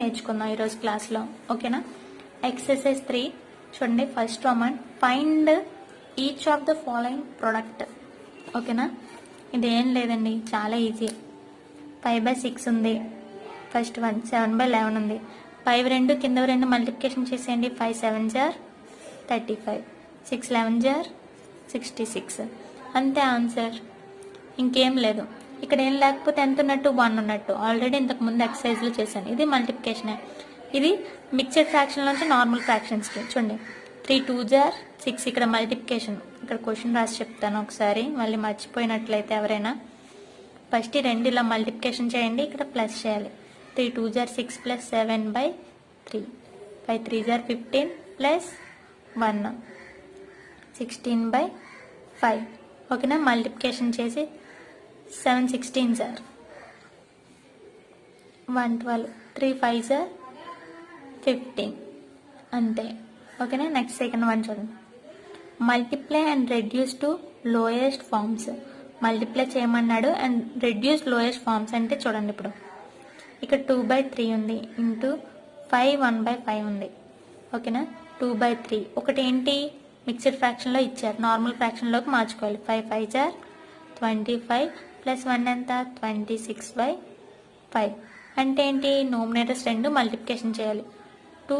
నేర్చుకుందాం ఈరోజు క్లాస్లో. ఓకేనా? ఎక్సర్సైజ్ 3 చూడండి. First Roman find each of the following product. ఓకేనా? ఇదేం లేదండి, చాలా ఈజీ. 5/6 ఉంది. ఫస్ట్ వన్ 7/11 ఉంది. 5 2 కింద 2 మల్టిప్లికేషన్ చేసేయండి. 5 7 జార్ 35, 6 11 జార్ 66. అంతే ఆన్సర్, ఇంకేం లేదు. ఇక్కడ ఏం లేకపోతే ఎంత ఉన్నట్టు? 1 ఉన్నట్టు. ఆల్రెడీ ఇంతకు ముందు ఎక్సర్సైజ్లో చేశాను. ఇది మల్టిప్లికేషన్. ఇది మిక్స్డ్ ఫ్రాక్షన్ నుంచి నార్మల్ ఫ్రాక్షన్స్కి. చూడండి, 3 2 జార్ 6. ఇక్కడ మల్టిప్లికేషన్. ఇక్కడ క్వశ్చన్ రాసి చెప్తాను ఒకసారి, మళ్ళీ మర్చిపోయినట్లయితే ఎవరైనా. ఫస్ట్ ఈ రెండు ఇలా మల్టిప్లికేషన్ చేయండి, ఇక్కడ ప్లస్ చేయాలి. 3 2 జార్ 6 ప్లస్ 7/3. 5 3 jar 15 plus 1 16/5. ఓకేనా? మల్టిప్లికేషన్ చేసి 7 16 జార్ 112, 3 5 జార్ 15. అంతే. ఓకేనా? నెక్స్ట్ సెకండ్ వన్ చూడండి. Multiply and reduce to lowest forms. Multiply చేయమన్నాడు అండ్ రెడ్యూస్ లోయెస్ట్ ఫార్మ్స్ అంటే చూడండి, ఇప్పుడు ఇక్కడ 2/3 ఉంది ఇంటూ 5 1/5 ఉంది. ఓకేనా? 2/3 ఒకటి ఏంటి, మిక్స్డ్ ఫ్రాక్షన్లో ఇచ్చారు, నార్మల్ ఫ్రాక్షన్లోకి మార్చుకోవాలి. 5 5 జార్ 25 ప్లస్ 1 ఎంత? 26/5. అంటే ఏంటి, నోమినేటర్స్ రెండు మల్టిప్లికేషన్ చేయాలి. 2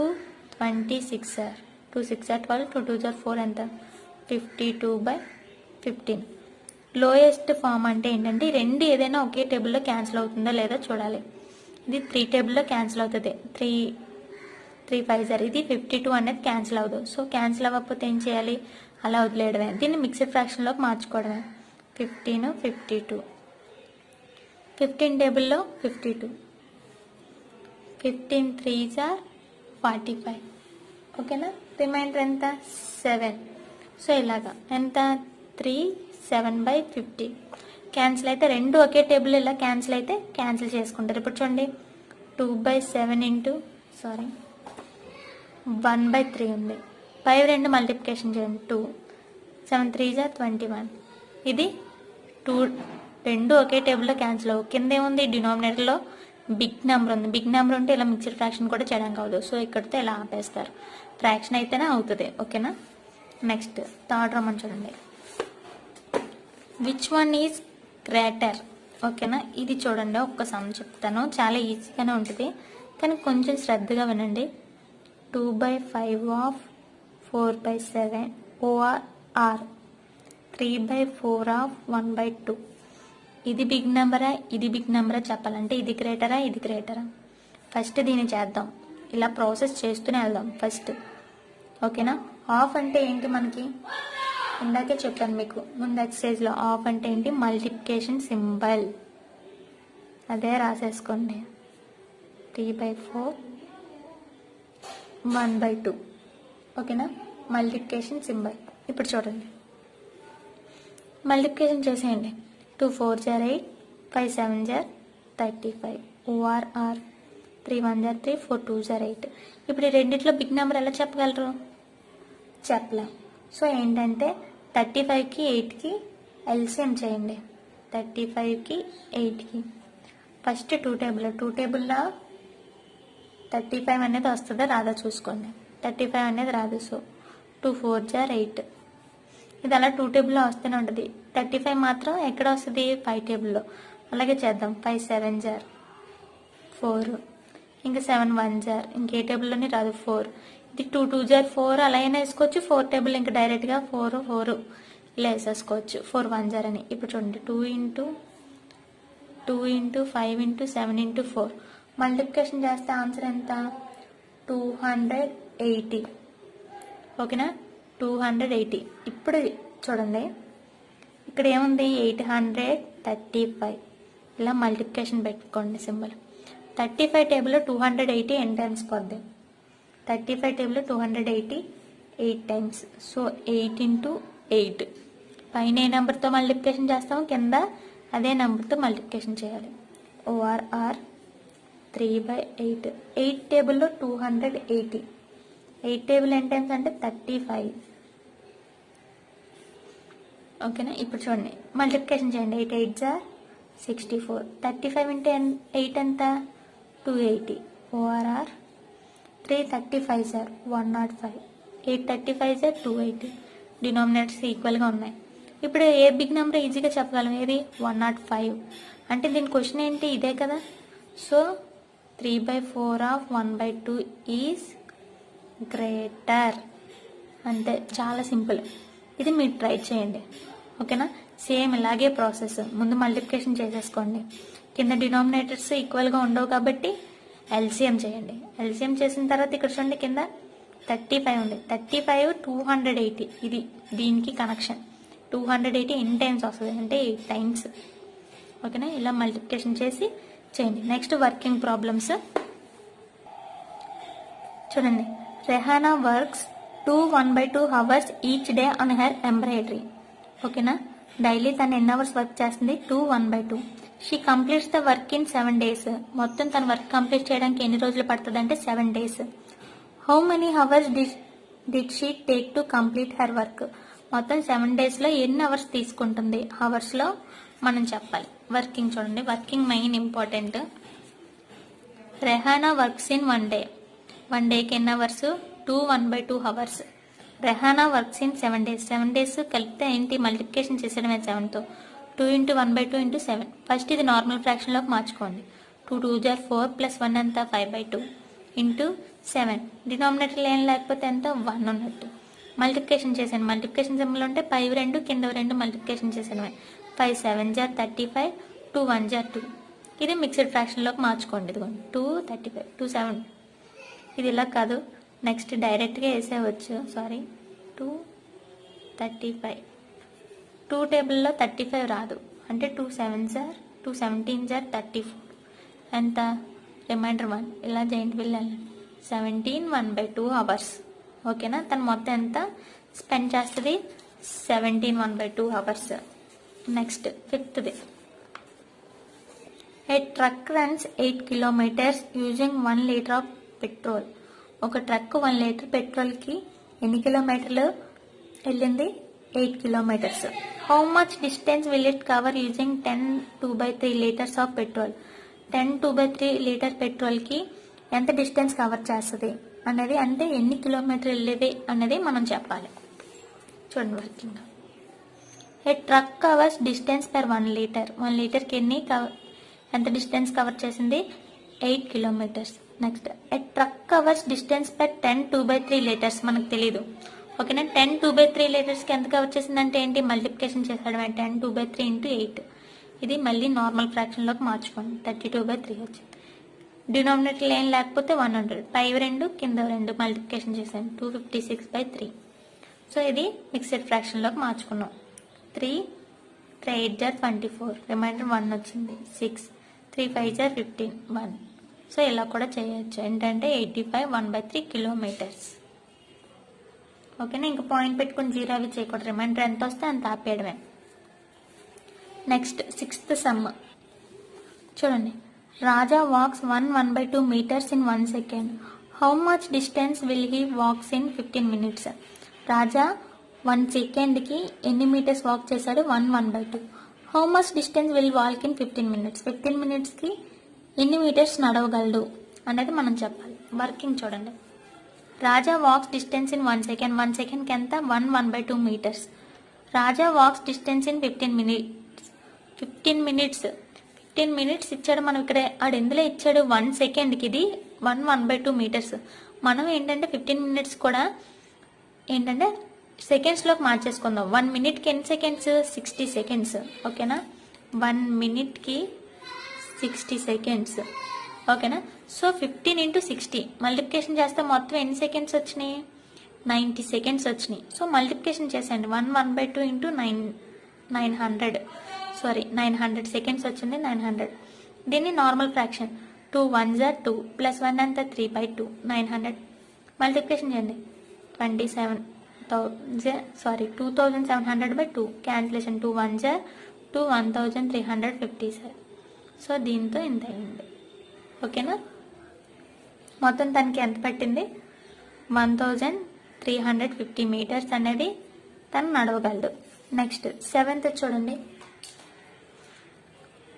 26 జార్ 2 6 జార్ 12, 2 2 జార్ 4 ఎంత? 52/15. లోయెస్ట్ ఫామ్ అంటే ఏంటంటే ఈ రెండు ఏదైనా ఒకే టేబుల్లో క్యాన్సిల్ అవుతుందో లేదో చూడాలి. ఇది 3 టేబుల్లో క్యాన్సిల్ అవుతుంది. 3 5 జార్, ఇది 52 అనేది క్యాన్సిల్ అవ్వదు. సో క్యాన్సిల్ అవ్వకపోతే ఏం చేయాలి? అలా వదిలేయడమే. దీన్ని మిక్స్డ్ ఫ్రాక్షన్లోకి మార్చుకోవడమే. 15 52, 15 టేబుల్లో 52, 15 3 జార్ 45. ఓకేనా? రిమైండర్ ఎంత? 7. సో ఇలాగా ఎంత? 3 7/50. క్యాన్సిల్ అయితే రెండు ఒకే టేబుల్ ఇలా క్యాన్సిల్ అయితే క్యాన్సిల్ చేసుకుంటారు. ఇప్పుడు చూడండి, 2/7 ఇంటూ 1/3 ఉంది. 5 2 మల్టిప్లికేషన్ చేయండి. 2 7 3 జార్ 21. ఇది 2 రెండు ఒకే టేబుల్లో క్యాన్సిల్ అవ్వు. కింద ఏముంది? డినామినేటర్లో బిగ్ నెంబర్ ఉంది. బిగ్ నెంబర్ ఉంటే ఇలా మిక్స్డ్ ఫ్రాక్షన్ కూడా చేయడానికి అవ్వదు. సో ఇక్కడితో ఇలా ఆపేస్తారు. ఫ్రాక్షన్ అయితేనే అవుతుంది. ఓకేనా? నెక్స్ట్ థర్డ్ రోమన్ చూడండి. Which one is greater? ఓకేనా? ఇది చూడండి, ఒక్క సమ్ చెప్తాను, చాలా ఈజీగానే ఉంటుంది, కానీ కొంచెం శ్రద్ధగా వినండి. 2/5 ఆఫ్ 4/7 OR 3/4 ఆఫ్ 1/2. ఇది బిగ్ నెంబరా, ఇది బిగ్ నెంబరా చెప్పాలంటే ఇది గ్రేటరా, ఇది గ్రేటరా? ఫస్ట్ దీన్ని చేద్దాం. ఇలా ప్రాసెస్ చేస్తూనే వెళ్దాం ఫస్ట్. ఓకేనా? ఆఫ్ అంటే ఏంటి మనకి? ఇందాకే చెప్పాను మీకు ముందు ఎక్సర్సైజ్లో. ఆఫ్ అంటే ఏంటి? Multiplication symbol. అదే రాసేసుకోండి. 3/4 1/2. ఓకేనా? Multiplication symbol. ఇప్పుడు చూడండి, మల్టిప్లికేషన్ చేసేయండి. 2 4 జార్ 8, 5 7 జార్ 35, OR 3 1 జార్ 3, 4 2 జార్ 8. ఇప్పుడు ఈ రెండిట్లో బిగ్ నెంబర్ ఎలా చెప్పగలరు? చెప్పలేం. సో ఏంటంటే 35కి 8కి ఎల్సిఎం చేయండి. 35కి 8కి ఫస్ట్ 2 టేబుల్లో 35 అనేది వస్తుందా రాదా చూసుకోండి. 35 అనేది రాదు. సో 2 4 జార్ 8. ఇది అలా 2 టేబుల్లో వస్తూనే ఉంటుంది. 35 మాత్రం ఎక్కడ వస్తుంది? 5 టేబుల్లో. అలాగే చేద్దాం. 5 7 జార్ 4, ఇంకా 7 1 జార్, ఇంకే టేబుల్లోనే రాదు. 4. ఇది 2 2 జార్ 4 అలా అయినా వేసుకోవచ్చు. 4 టేబుల్ ఇంకా డైరెక్ట్గా 4 4 ఇలా వేసేసుకోవచ్చు. 4 1 జార్ అని. ఇప్పుడు చూడండి, 2 ఇంటూ 5 ఇంటూ 7 ఇంటూ 4 మల్టిప్లికేషన్ చేస్తే ఆన్సర్ ఎంత? 280. ఓకేనా? 280. ఇప్పుడు చూడండి, ఇక్కడ ఏముంది? 835. ఇలా మల్టిప్లికేషన్ పెట్టుకోండి సింబల్. 35 టేబుల్లో 280 ఎన్ని టైమ్స్ పోద్ది? 35 టేబుల్లో 280 8 టైమ్స్. So 8 into 8. పైన ఏ నెంబర్తో మల్టిప్లికేషన్ చేస్తామో కింద అదే నెంబర్తో మల్టిప్లికేషన్ చేయాలి. OR 3/8. 8 టేబుల్లో 280. 8 టేబుల్ ఎన్ని టైమ్స్ అంటే 35. ఓకేనా? ఇప్పుడు చూడండి, మల్టిప్లికేషన్ చేయండి. 8 8 జార్ 64. 35 ఇంటూ 8 ఎంత? 280. ORR 335 sir 105, 835 sir 280. డినామినేటర్స్ ఈక్వల్గా ఉన్నాయి. ఇప్పుడు ఏ బిగ్ నెంబర్ ఈజీగా చెప్పగలం, ఏది 105. అంటే దీని క్వశ్చన్ ఏంటి, ఇదే కదా. So 3/4 of 1/2 is greater. అంతే, చాలా సింపుల్. ఇది మీరు ట్రై చేయండి, ఓకేనా. సేమ్ ఇలాగే ప్రాసెస్. ముందు మల్టిప్లికేషన్ చేసేసుకోండి. కింద డినామినేటర్స్ ఈక్వల్గా ఉండవు కాబట్టి ఎల్సిఎం చేయండి. ఎల్సిఎం చేసిన తర్వాత ఇక్కడ చూడండి కింద 35 ఉంది. 35 280. ఇది దీనికి కనెక్షన్. 280 ఎన్ని టైమ్స్ వస్తుంది అంటే 8 టైమ్స్, ఓకేనా. ఇలా మల్టిప్లికేషన్ చేసి చేయండి. నెక్స్ట్ వర్కింగ్ ప్రాబ్లమ్స్ చూడండి. Rehana works 1/2 hours each day on her embroidery, ఓకేనా. డైలీ తను ఎన్ని అవర్స్ వర్క్ చేస్తుంది, 1/2. She completes the work in 7 days. మొత్తం తన వర్క్ కంప్లీట్ చేయడానికి ఎన్ని రోజులు పడుతుంది అంటే 7 days. How many hours did she take to complete her work. మొత్తం 7 daysలో ఎన్ని అవర్స్ తీసుకుంటుంది, అవర్స్లో మనం చెప్పాలి. వర్కింగ్ చూడండి, working main important. Rehana works in 1 day. 1 dayకి ఎన్ని hours, 1/2 hours. Rehana works in 7 days. 7 days కలిపితే ఏంటి, మల్టిప్లికేషన్ చేసేయడమే 7తో. 2 × 1/2 × 7. ఫస్ట్ ఇది నార్మల్ ఫ్రాక్షన్లోకి మార్చుకోండి. 2 2 = 4 + 1 ఎంత, 5/2 × 7. డినామినేటర్లో ఏం లేకపోతే ఎంత, 1 ఉన్నట్టు. మల్టిప్లికేషన్ చేసాను. మల్టిప్లికేషన్ సింబల్ ఉంటే పై 2 కింద 2 మల్టిప్లికేషన్ చేసాను. 5 7 = 35, 2 1 = 2. ఇది మిక్స్డ్ ఫ్రాక్షన్లోకి మార్చుకోండి. ఇదిగోండి 2 35 2 7. ఇది ఇలా కాదు, నెక్స్ట్ డైరెక్ట్గా వేసేవచ్చు. సారీ, 2 35. 2 టేబుల్లో 35 రాదు, అంటే 2 7s are 2 17s are 34. ఎంత, రిమైండర్ 1. ఇలా జాయింట్ వెళ్ళాలి. 17 1/2 అవర్స్, ఓకేనా. తను మొత్తం ఎంత స్పెండ్ చేస్తుంది, 17 1/2 hours. Next 5th. A truck runs 8 kilometers using 1 liter of petrol. ఒక ట్రక్ 1 liter పెట్రోల్కి ఎన్ని కిలోమీటర్లు వెళ్ళింది, 8 kilometers. How much distance will it cover using 10 2/3 liters of petrol. 10 2/3 litre పెట్రోల్కి ఎంత డిస్టెన్స్ కవర్ చేస్తుంది అనేది, అంటే ఎన్ని కిలోమీటర్ వెళ్ళేది అనేది మనం చెప్పాలి. చూడండి working. A truck covers distance per 1 liter. 1 literకి ఎంత డిస్టెన్స్ కవర్ చేసింది, 8 kilometers. Next a truck covers distance per 10 2/3 liters. మనకు తెలీదు, ఓకేనా. 10 2/3 litersకి ఎంత కవర్ చేసిందంటే ఏంటి, మల్టిప్లికేషన్ చేసాడమే. 10 2/3 × 8. ఇది మళ్ళీ నార్మల్ ఫ్రాక్షన్లోకి మార్చుకోండి. 32/3 వచ్చింది. డినామినేటర్ ఏం లేకపోతే 100. పై 2 కింద 2 మల్టిప్లికేషన్ చేసాను. 256/3. సో ఇది మిక్స్డ్ ఫ్రాక్షన్లోకి మార్చుకున్నాం. 3 3 8 = 24. రిమైండర్ 1 వచ్చింది. 6 3 5 = 15 1. సో ఇలా కూడా చేయొచ్చు. ఏంటంటే 85 1/3 kilometers, ఓకేనా. ఇంకా పాయింట్ పెట్టుకుని 0 అవి చేయకూడదు. రిమైండర్ ఎంత వస్తే అంత ఆపేయడమే. నెక్స్ట్ 6th సమ్ చూడండి. Raja walks 1/2 meters in 1 second. How much distance will he walks in 15 minutes. Raja 1 secondకి ఎన్ని మీటర్స్ వాక్ చేశాడు, 1/2. How much distance will walk in 15 minutes. 15 minutesకి ఎన్ని మీటర్స్ నడవగలడు అనేది మనం చెప్పాలి. వర్కింగ్ చూడండి. Raja walks distance in 1 second. 1 secondకి ఎంత, 1/2 meters. Raja walks distance in 15 minutes. 15 minutes 15 minutes ఇచ్చాడు. మనం ఇక్కడ ఆడు ఎందులో ఇచ్చాడు, 1 secondకి ఇది 1/2 meters. మనం ఏంటంటే 15 minutes కూడా ఏంటంటే సెకండ్స్లోకి మార్చేసుకుందాం. 1 minute ఎన్ని సెకండ్స్, 60 seconds, ఓకేనా. 1 minute 60 seconds, ఓకేనా. సో 15 × 60 మల్టిప్లికేషన్ చేస్తే మొత్తం ఎన్ని సెకండ్స్ వచ్చినాయి, 90 seconds వచ్చినాయి. సో మల్టిప్లికేషన్ చేసేయండి. 1/2 × 900 900 seconds వచ్చింది. 900. దీన్ని నార్మల్ ఫ్రాక్షన్. 2 1s are 2 + 1 అంతా 3/2. 900 మల్టిప్లికేషన్ చేయండి. 2700/2 cancellation. 2 1s are 2 1350 sir. So దీంతో ఇంత అయింది, ఓకేనా. మొత్తం తనకి ఎంత పట్టింది, 1350 meters అనేది తను నడవగలడు. నెక్స్ట్ 7th చూడండి.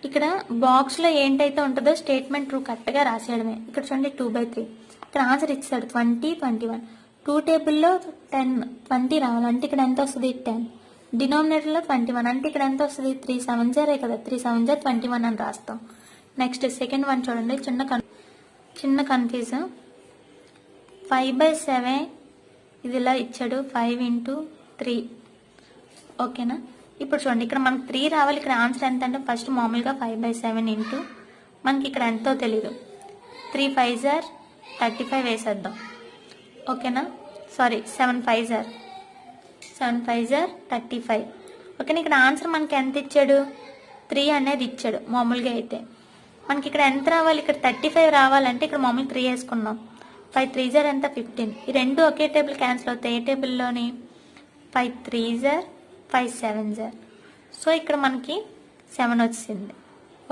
ఇక్కడ బాక్స్లో ఏంటైతే ఉంటుందో స్టేట్మెంట్ ట్రూ కరెక్ట్గా రాసేయడమే. ఇక్కడ చూడండి 2/3. ఇక్కడ ఆన్సర్ ఇచ్చాడు 20, 21. 2 టేబుల్లో 10, 20 రావాలి అంటే ఇక్కడ ఎంత వస్తుంది 10. డినామినేటర్లో 21 అంటే ఇక్కడ ఎంత వస్తుంది 3 7 0 కదా, 3 7 0 21 అని రాస్తాం. నెక్స్ట్ సెకండ్ వన్ చూడండి, చిన్న కన్ఫ్యూజన్. 5/7 ఇది ఇలా ఇచ్చాడు, 5 into 3. ఓకేనా. ఇప్పుడు చూడండి ఇక్కడ మనకు 3 రావాలి. ఇక్కడ ఆన్సర్ ఎంత అంటే ఫస్ట్ మామూలుగా 5/7 ఇంటూ మనకి ఇక్కడ ఎంతో తెలీదు 3 5s 35 వేసేద్దాం. ఓకేనా, సారీ 7 5s 35. ఓకేనా. ఇక్కడ ఆన్సర్ మనకి ఎంత ఇచ్చాడు 3 అనేది ఇచ్చాడు మామూలుగా. అయితే మనకి ఇక్కడ ఎంత రావాలి, ఇక్కడ 35 రావాలంటే ఇక్కడ మామూలు 3 వేసుకున్నాం. 5 3s ఎంత 15. ఈ రెండు ఒకే టేబుల్ క్యాన్సిల్ అవుతాయి. ఏ టేబుల్లోని 5 3s 5 7s. సో ఇక్కడ మనకి 7 వచ్చింది.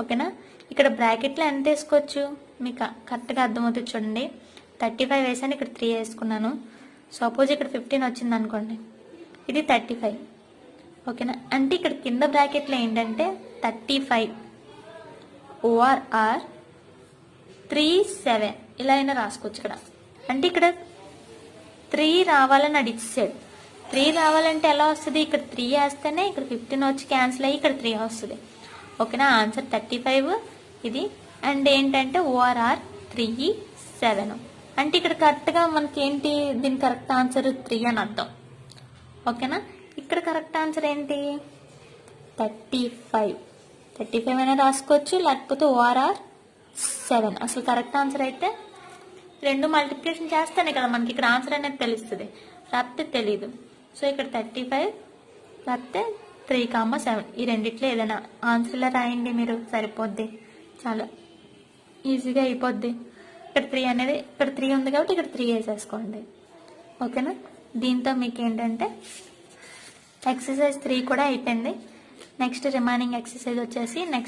ఓకేనా. ఇక్కడ బ్రాకెట్లో ఎంత వేసుకోవచ్చు మీకు కరెక్ట్గా అర్థమవుతుంది చూడండి. 35 వేసాను, ఇక్కడ 3 వేసుకున్నాను. సపోజ్ ఇక్కడ 15 వచ్చింది అనుకోండి, ఇది 35. ఓకేనా. అంటే ఇక్కడ కింద బ్రాకెట్లో ఏంటంటే 35 OR 3 7 ఇలా అయినా రాసుకోవచ్చు ఇక్కడ. అంటే ఇక్కడ 3 రావాలని అడిగిస్తాడు. 3 రావాలంటే ఎలా వస్తుంది, ఇక్కడ 3 వేస్తేనే ఇక్కడ 15 వచ్చి క్యాన్సిల్ అయ్యి ఇక్కడ 3 వస్తుంది. ఓకేనా. ఆన్సర్ 35 ఇది. అండ్ ఏంటంటే OR 3 7. అంటే ఇక్కడ కరెక్ట్గా మనకి ఏంటి, దీని కరెక్ట్ ఆన్సర్ 3 అని అర్థం. ఓకేనా. ఇక్కడ కరెక్ట్ ఆన్సర్ ఏంటి 35 అయినా రాసుకోవచ్చు, లేకపోతే OR 7. అసలు కరెక్ట్ ఆన్సర్ అయితే రెండు మల్టిప్లికేషన్ చేస్తేనే కదా మనకి ఇక్కడ ఆన్సర్ అనేది తెలుస్తుంది, రాస్తే తెలీదు. సో ఇక్కడ 35 రాస్తే 3, 7 ఈ రెండిట్లో ఏదైనా ఆన్సర్లో రాయండి మీరు, సరిపోద్ది, చాలా ఈజీగా అయిపోద్ది. ఇక్కడ 3 అనేది ఇక్కడ 3 ఉంది కాబట్టి ఇక్కడ 3 వేసేసుకోండి. ఓకేనా. దీంతో మీకు ఏంటంటే ఎక్సర్సైజ్ 3 కూడా అయిపోయింది. నెక్స్ట్ రిమైనింగ్ ఎక్సర్సైజ్ వచ్చేసి నెక్స్ట్